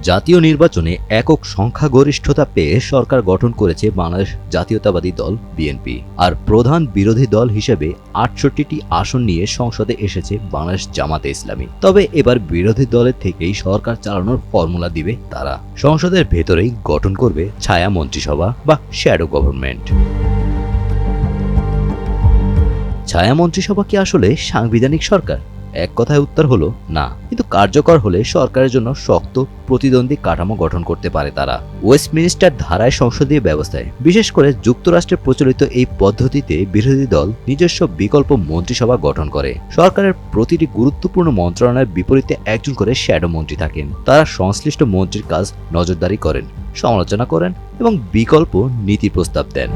জাতীয় নির্বাচনে একক সংখ্যাগরিষ্ঠতা পেয়ে সরকার গঠন করেছে বাংলাদেশ জাতীয়তাবাদী দল বিএনপি। আর প্রধান বিরোধী দল হিসেবে ৬৮টি আসন নিয়ে সংসদে এসেছে বাংলাদেশ জামাতে ইসলামী। তবে এবার বিরোধী দলের থেকেই সরকার চালানোর ফর্মুলা দিবে তারা। সংসদের ভেতরেই গঠন করবে ছায়া মন্ত্রিসভা বা শ্যাডো গভর্নমেন্ট। ছায়া মন্ত্রিসভা কি আসলে সাংবিধানিক সরকার? এক কথায় উত্তর হলো না, কিন্তু কার্যকর হলে সরকারের জন্য শক্ত প্রতিদ্বন্দ্বী কাঠামো গঠন করতে পারে তারা। ওয়েস্টমিনিস্টার ধারায় সংসদীয় ব্যবস্থায়, বিশেষ করে যুক্তরাষ্ট্রে প্রচলিত এই পদ্ধতিতে বিরোধী দল নিজস্ব বিকল্প মন্ত্রিসভা গঠন করে। সরকারের প্রতিটি গুরুত্বপূর্ণ মন্ত্রণালয়ের বিপরীতে একজন করে শ্যাডো মন্ত্রী থাকেন। তারা সংশ্লিষ্ট মন্ত্রীর কাজ নজরদারি করেন, সমালোচনা করেন এবং বিকল্প নীতি প্রস্তাব দেন।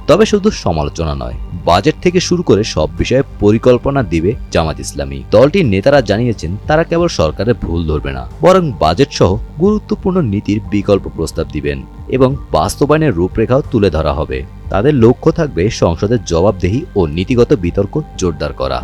তবে শুধু সমালোচনা নয়, বাজেট থেকে শুরু করে সব বিষয়ে পরিকল্পনা দিবে জামাত ইসলামী। দলটির নেতারা জানিয়েছেন তারা কেবল সরকারের ভুল ধরবে না, বরং বাজেট সহ গুরুত্বপূর্ণ নীতির বিকল্প প্রস্তাব দিবেন এবং বাস্তবায়নের রূপরেখাও তুলে ধরা হবে। তাদের লক্ষ্য থাকবে সংসদের জবাবদিহি ও নীতিগত বিতর্ক জোরদার করা।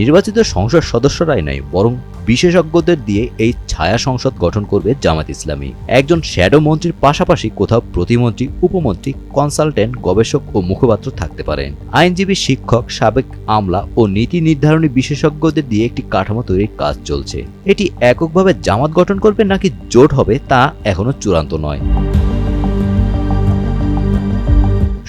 নির্বাচিত সংসদ সদস্যরাই নয়, বরং বিশেষজ্ঞদের দিয়ে এই ছায়া সংসদ গঠন করবে জামাত ইসলামী। একজন শ্যাডো মন্ত্রীর পাশাপাশি কোথাও প্রতিমন্ত্রী, উপমন্ত্রী, কনসালটেন্ট, গবেষক ও মুখপাত্র থাকতে পারেন। আইনজীবী, শিক্ষক, সাবেক আমলা ও নীতি নির্ধারণী বিশেষজ্ঞদের দিয়ে একটি কাঠামো তৈরির কাজ চলছে। এটি এককভাবে জামাত গঠন করবে নাকি জোট হবে তা এখনো চূড়ান্ত নয়।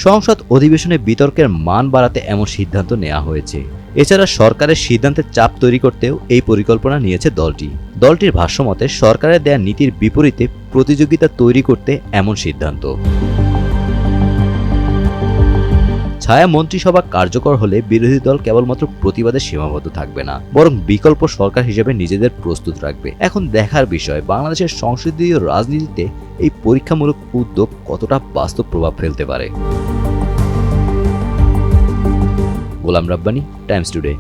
সংসদ অধিবেশনে বিতর্কের মান বাড়াতে এমন সিদ্ধান্ত নেওয়া হয়েছে। এছাড়া সরকারের সিদ্ধান্তের চাপ তৈরি করতেও এই পরিকল্পনা নিয়েছে দলটি। দলটির ভাষ্যমতে সরকারের দেয়া নীতির বিপরীতে প্রতিযোগিতা তৈরি করতে এমন সিদ্ধান্ত। ছায়া মন্ত্রিসভা কার্যকর হলে বিরোধী দল কেবলমাত্র প্রতিবাদে সীমাবদ্ধ থাকবে না, বরং বিকল্প সরকার হিসেবে নিজেদের প্রস্তুত রাখবে। এখন দেখার বিষয়, বাংলাদেশের সংসদীয় রাজনীতিতে এই পরীক্ষামূলক উদ্যোগ কতটা বাস্তব প্রভাব ফেলতে পারে। Golam Rabbani, Times today.